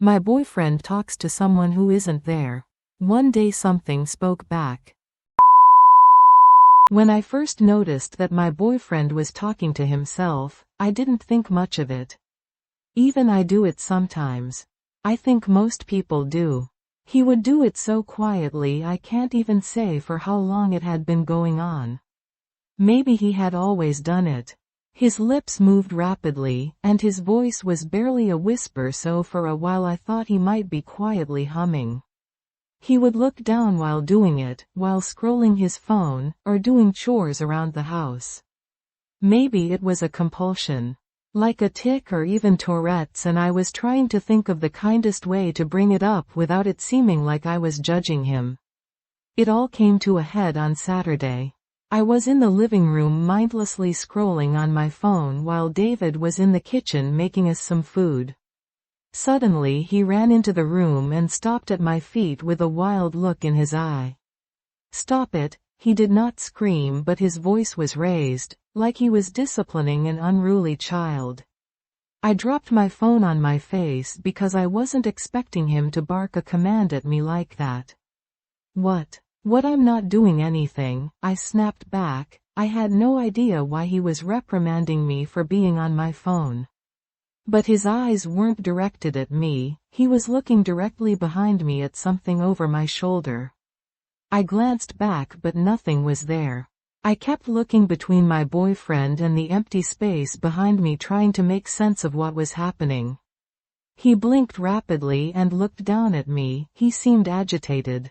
My boyfriend talks to someone who isn't there. One day something spoke back. When I first noticed that my boyfriend was talking to himself, I didn't think much of it. Even I do it sometimes. I think most people do. He would do it so quietly I can't even say for how long it had been going on. Maybe he had always done it. His lips moved rapidly, and his voice was barely a whisper, so for a while I thought he might be quietly humming. He would look down while doing it, while scrolling his phone, or doing chores around the house. Maybe it was a compulsion. Like a tic or even Tourette's, and I was trying to think of the kindest way to bring it up without it seeming like I was judging him. It all came to a head on Saturday. I was in the living room mindlessly scrolling on my phone while David was in the kitchen making us some food. Suddenly he ran into the room and stopped at my feet with a wild look in his eye. "Stop it," he did not scream, but his voice was raised, like he was disciplining an unruly child. I dropped my phone on my face because I wasn't expecting him to bark a command at me like that. What, I'm not doing anything," I snapped back. I had no idea why he was reprimanding me for being on my phone. But his eyes weren't directed at me, he was looking directly behind me at something over my shoulder. I glanced back but nothing was there. I kept looking between my boyfriend and the empty space behind me, trying to make sense of what was happening. He blinked rapidly and looked down at me. He seemed agitated.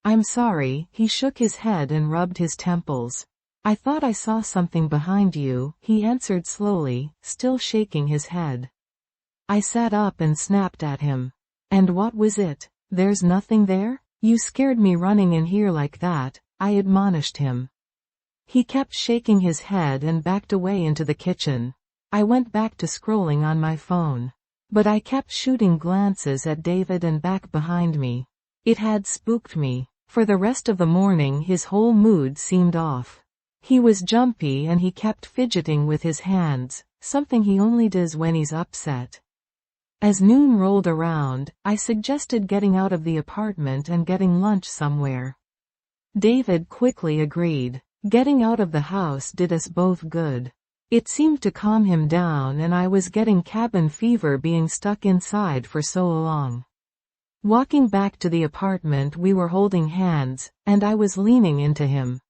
"I'm sorry," he shook his head and rubbed his temples. "I thought I saw something behind you," he answered slowly, still shaking his head. I sat up and snapped at him. "And what was it? There's nothing there? You scared me running in here like that," I admonished him. He kept shaking his head and backed away into the kitchen. I went back to scrolling on my phone. But I kept shooting glances at David and back behind me. It had spooked me. For the rest of the morning his whole mood seemed off. He was jumpy and he kept fidgeting with his hands, something he only does when he's upset. As noon rolled around, I suggested getting out of the apartment and getting lunch somewhere. David quickly agreed. Getting out of the house did us both good. It seemed to calm him down, and I was getting cabin fever being stuck inside for so long. Walking back to the apartment we were holding hands, and I was leaning into him.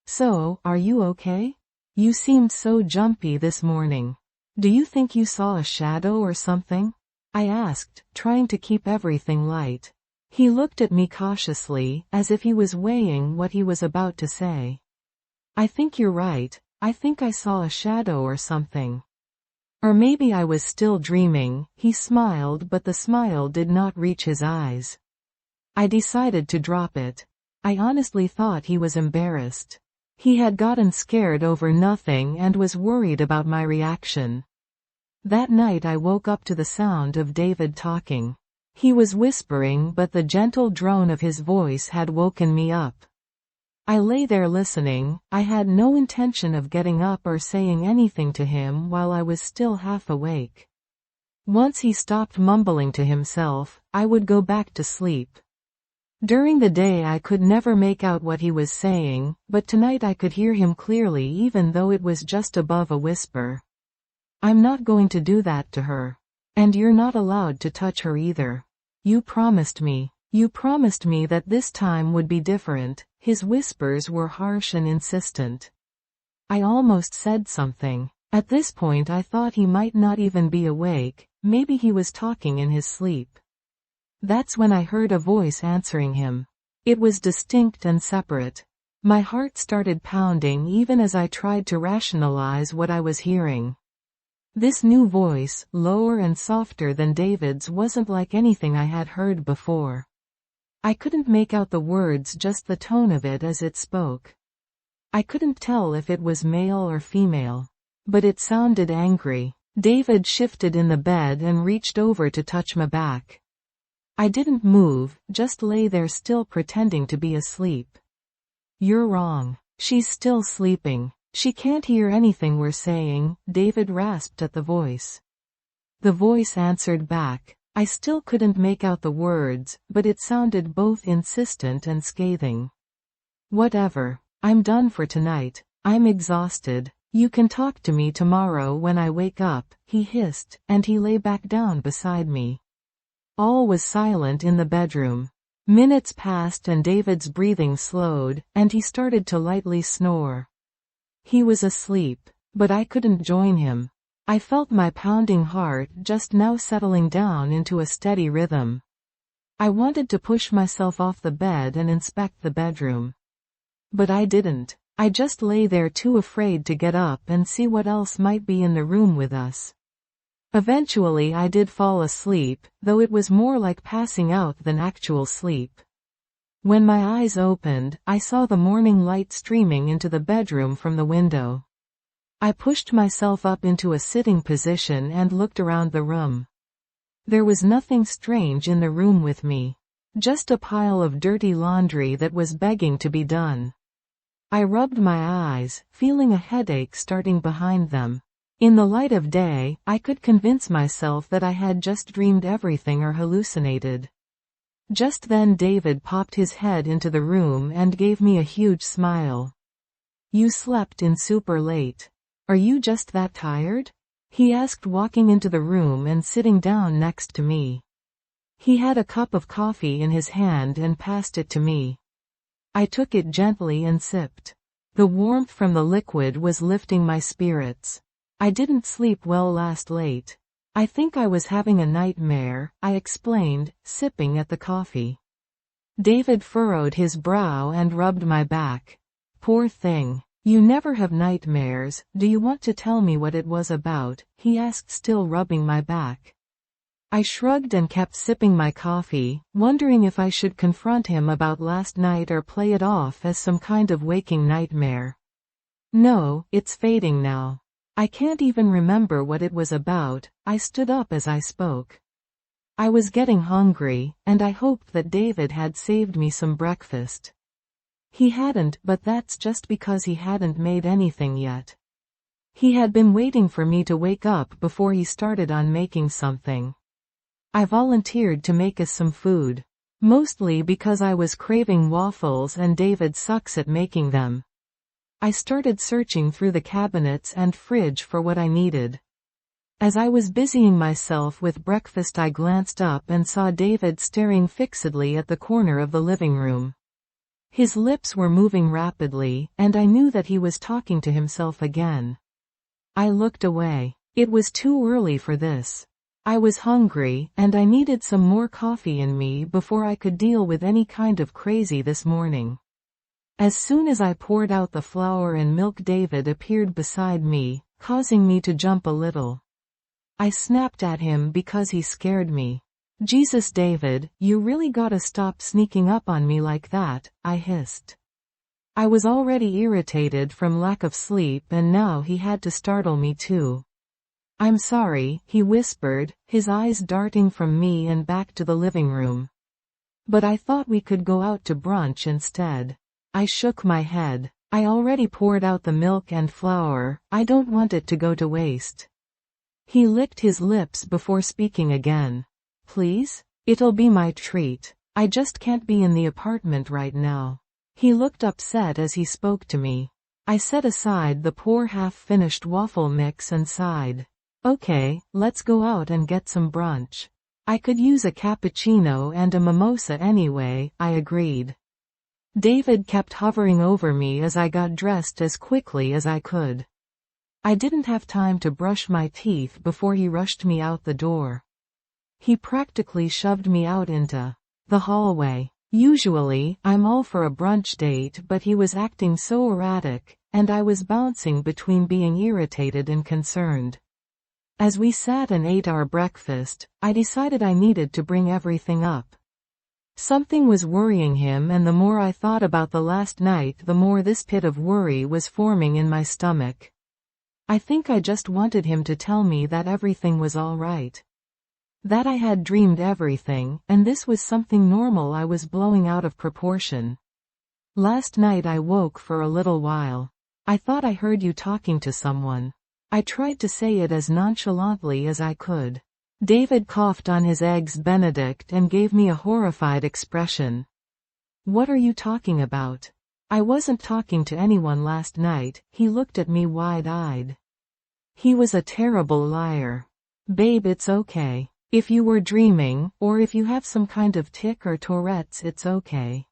"So, are you okay? You seemed so jumpy this morning. Do you think you saw a shadow or something?" I asked, trying to keep everything light. He looked at me cautiously, as if he was weighing what he was about to say. "I think you're right. I think I saw a shadow or something. Or maybe I was still dreaming." He smiled, but the smile did not reach his eyes. I decided to drop it. I honestly thought he was embarrassed. He had gotten scared over nothing and was worried about my reaction. That night I woke up to the sound of David talking. He was whispering, but the gentle drone of his voice had woken me up. I lay there listening. I had no intention of getting up or saying anything to him while I was still half awake. Once he stopped mumbling to himself, I would go back to sleep. During the day I could never make out what he was saying, but tonight I could hear him clearly even though it was just above a whisper. "I'm not going to do that to her. And you're not allowed to touch her either. You promised me. You promised me that this time would be different." His whispers were harsh and insistent. I almost said something. At this point I thought he might not even be awake, maybe he was talking in his sleep. That's when I heard a voice answering him. It was distinct and separate. My heart started pounding even as I tried to rationalize what I was hearing. This new voice, lower and softer than David's, wasn't like anything I had heard before. I couldn't make out the words, just the tone of it as it spoke. I couldn't tell if it was male or female. But it sounded angry. David shifted in the bed and reached over to touch my back. I didn't move, just lay there still pretending to be asleep. "You're wrong. She's still sleeping. She can't hear anything we're saying," David rasped at the voice. The voice answered back. I still couldn't make out the words, but it sounded both insistent and scathing. Whatever. I'm done for tonight. I'm exhausted. You can talk to me tomorrow when I wake up, he hissed, and he lay back down beside me. All was silent in the bedroom. Minutes passed and David's breathing slowed, and he started to lightly snore. He was asleep, but I couldn't join him. I felt my pounding heart just now settling down into a steady rhythm. I wanted to push myself off the bed and inspect the bedroom. But I didn't. I just lay there too afraid to get up and see what else might be in the room with us. Eventually I did fall asleep, though it was more like passing out than actual sleep. When my eyes opened, I saw the morning light streaming into the bedroom from the window. I pushed myself up into a sitting position and looked around the room. There was nothing strange in the room with me. Just a pile of dirty laundry that was begging to be done. I rubbed my eyes, feeling a headache starting behind them. In the light of day, I could convince myself that I had just dreamed everything or hallucinated. Just then David popped his head into the room and gave me a huge smile. "You slept in super late. Are you just that tired?" he asked, walking into the room and sitting down next to me. He had a cup of coffee in his hand and passed it to me. I took it gently and sipped. The warmth from the liquid was lifting my spirits. I didn't sleep well last night. I think I was having a nightmare, I explained, sipping at the coffee. David furrowed his brow and rubbed my back. "Poor thing. You never have nightmares. Do you want to tell me what it was about?" he asked, still rubbing my back. I shrugged and kept sipping my coffee, wondering if I should confront him about last night or play it off as some kind of waking nightmare. No, it's fading now. I can't even remember what it was about. I stood up as I spoke. I was getting hungry, and I hoped that David had saved me some breakfast. He hadn't, but that's just because he hadn't made anything yet. He had been waiting for me to wake up before he started on making something. I volunteered to make us some food. Mostly because I was craving waffles and David sucks at making them. I started searching through the cabinets and fridge for what I needed. As I was busying myself with breakfast, I glanced up and saw David staring fixedly at the corner of the living room. His lips were moving rapidly, and I knew that he was talking to himself again. I looked away. It was too early for this. I was hungry, and I needed some more coffee in me before I could deal with any kind of crazy this morning. As soon as I poured out the flour and milk, David appeared beside me, causing me to jump a little. I snapped at him because he scared me. "Jesus, David, you really gotta stop sneaking up on me like that," I hissed. I was already irritated from lack of sleep, and now he had to startle me too. "I'm sorry," he whispered, his eyes darting from me and back to the living room. "But I thought we could go out to brunch instead." I shook my head. "I already poured out the milk and flour. I don't want it to go to waste." He licked his lips before speaking again. "Please? It'll be my treat. I just can't be in the apartment right now." He looked upset as he spoke to me. I set aside the poor half-finished waffle mix and sighed. "Okay, let's go out and get some brunch. I could use a cappuccino and a mimosa anyway," I agreed. David kept hovering over me as I got dressed as quickly as I could. I didn't have time to brush my teeth before he rushed me out the door. He practically shoved me out into the hallway. Usually, I'm all for a brunch date, but he was acting so erratic, and I was bouncing between being irritated and concerned. As we sat and ate our breakfast, I decided I needed to bring everything up. Something was worrying him, and the more I thought about the last night, the more this pit of worry was forming in my stomach. I think I just wanted him to tell me that everything was all right. That I had dreamed everything, and this was something normal. I was blowing out of proportion. "Last night I woke for a little while. I thought I heard you talking to someone." I tried to say it as nonchalantly as I could. David coughed on his eggs Benedict and gave me a horrified expression. What are you talking about? I wasn't talking to anyone last night. He looked at me wide-eyed. He was a terrible liar. Babe, it's okay. If you were dreaming, or if you have some kind of tic or Tourette's, it's okay.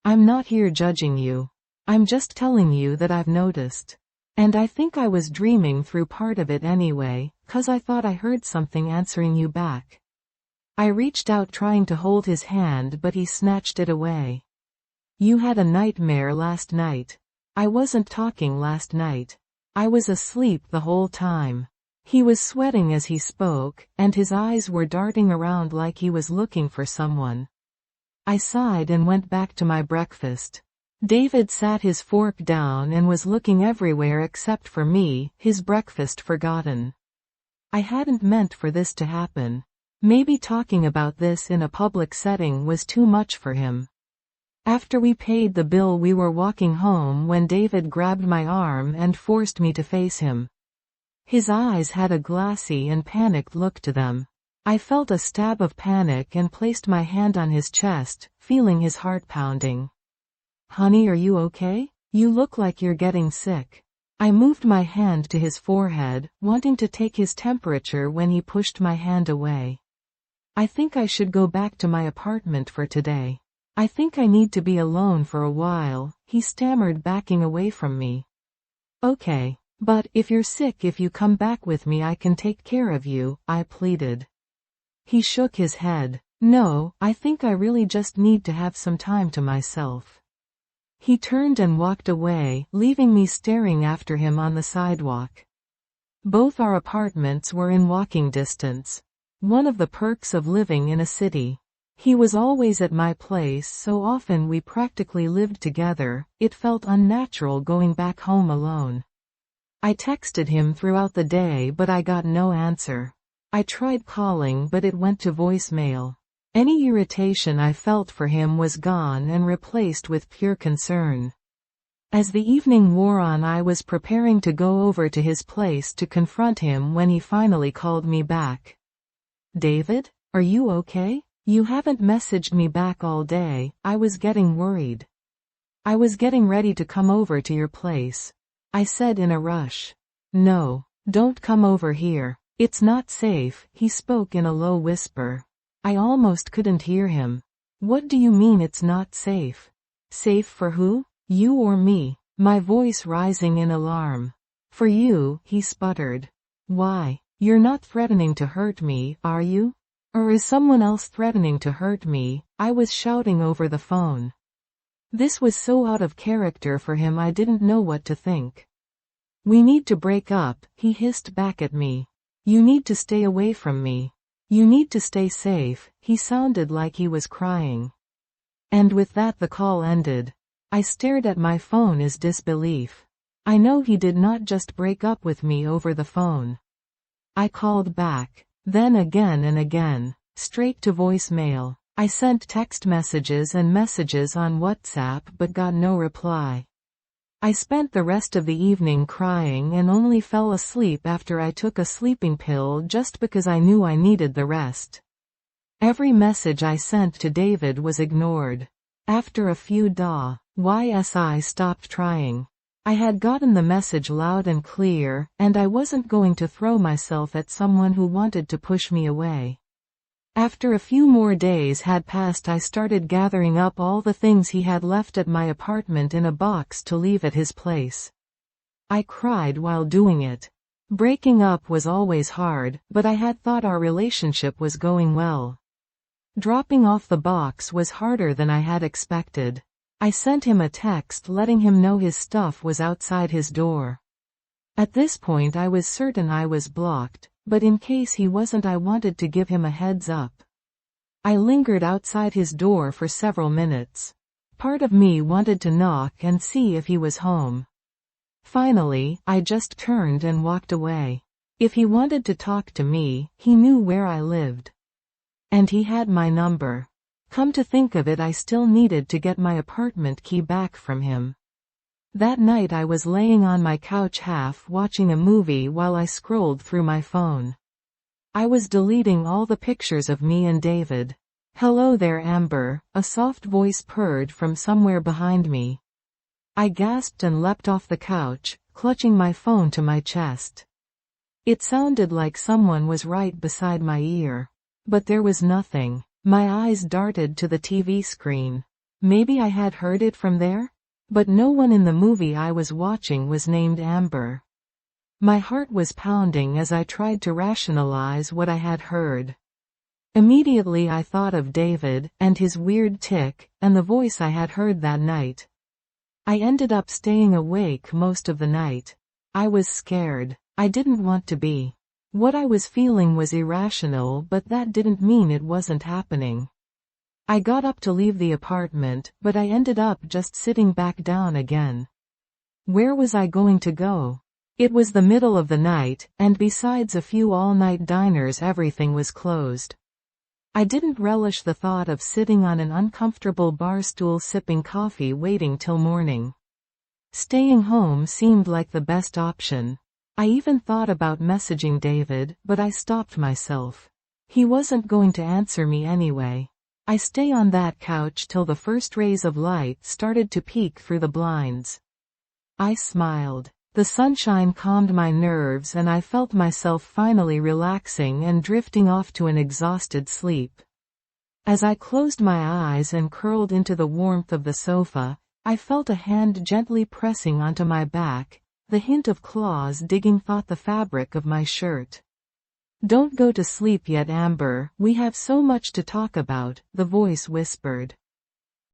I'm not here judging you. I'm just telling you that I've noticed. And I think I was dreaming through part of it anyway, 'cause I thought I heard something answering you back. I reached out trying to hold his hand, but he snatched it away. You had a nightmare last night. I wasn't talking last night. I was asleep the whole time. He was sweating as he spoke, and his eyes were darting around like he was looking for someone. I sighed and went back to my breakfast. David sat his fork down and was looking everywhere except for me, his breakfast forgotten. I hadn't meant for this to happen. Maybe talking about this in a public setting was too much for him. After we paid the bill, we were walking home when David grabbed my arm and forced me to face him. His eyes had a glassy and panicked look to them. I felt a stab of panic and placed my hand on his chest, feeling his heart pounding. Honey, are you okay? You look like you're getting sick. I moved my hand to his forehead, wanting to take his temperature when he pushed my hand away. I think I should go back to my apartment for today. I think I need to be alone for a while, he stammered, backing away from me. Okay, but if you're sick, if you come back with me, I can take care of you, I pleaded. He shook his head. No, I think I really just need to have some time to myself. He turned and walked away, leaving me staring after him on the sidewalk. Both our apartments were in walking distance. One of the perks of living in a city. He was always at my place, so often we practically lived together. It felt unnatural going back home alone. I texted him throughout the day, but I got no answer. I tried calling, but it went to voicemail. Any irritation I felt for him was gone and replaced with pure concern. As the evening wore on, I was preparing to go over to his place to confront him when he finally called me back. David, are you okay? You haven't messaged me back all day. I was getting worried. I was getting ready to come over to your place. I said in a rush. No, don't come over here. It's not safe, he spoke in a low whisper. I almost couldn't hear him. What do you mean it's not safe? Safe for who? You or me? My voice rising in alarm. For you, he sputtered. Why? You're not threatening to hurt me, are you? Or is someone else threatening to hurt me? I was shouting over the phone. This was so out of character for him, I didn't know what to think. We need to break up, he hissed back at me. You need to stay away from me. You need to stay safe. He sounded like he was crying. And with that the call ended. I stared at my phone as disbelief. I know he did not just break up with me over the phone. I called back. Then again and again, straight to voicemail. I sent text messages and messages on WhatsApp but got no reply. I spent the rest of the evening crying and only fell asleep after I took a sleeping pill just because I knew I needed the rest. Every message I sent to David was ignored. After a few days, I stopped trying. I had gotten the message loud and clear, and I wasn't going to throw myself at someone who wanted to push me away. After a few more days had passed, I started gathering up all the things he had left at my apartment in a box to leave at his place. I cried while doing it. Breaking up was always hard, but I had thought our relationship was going well. Dropping off the box was harder than I had expected. I sent him a text letting him know his stuff was outside his door. At this point I was certain I was blocked, but in case he wasn't, I wanted to give him a heads up. I lingered outside his door for several minutes. Part of me wanted to knock and see if he was home. Finally, I just turned and walked away. If he wanted to talk to me, he knew where I lived. And he had my number. Come to think of it, I still needed to get my apartment key back from him. That night I was laying on my couch half watching a movie while I scrolled through my phone. I was deleting all the pictures of me and David. "Hello there, Amber," a soft voice purred from somewhere behind me. I gasped and leapt off the couch, clutching my phone to my chest. It sounded like someone was right beside my ear. But there was nothing. My eyes darted to the TV screen. Maybe I had heard it from there? But no one in the movie I was watching was named Amber. My heart was pounding as I tried to rationalize what I had heard. Immediately I thought of David, and his weird tic, and the voice I had heard that night. I ended up staying awake most of the night. I was scared. I didn't want to be. What I was feeling was irrational, but that didn't mean it wasn't happening. I got up to leave the apartment, but I ended up just sitting back down again. Where was I going to go? It was the middle of the night, and besides a few all-night diners, everything was closed. I didn't relish the thought of sitting on an uncomfortable bar stool sipping coffee waiting till morning. Staying home seemed like the best option. I even thought about messaging David, but I stopped myself. He wasn't going to answer me anyway. I stay on that couch till the first rays of light started to peek through the blinds. I smiled. The sunshine calmed my nerves and I felt myself finally relaxing and drifting off to an exhausted sleep. As I closed my eyes and curled into the warmth of the sofa, I felt a hand gently pressing onto my back, the hint of claws digging through the fabric of my shirt. "Don't go to sleep yet, Amber, we have so much to talk about," the voice whispered.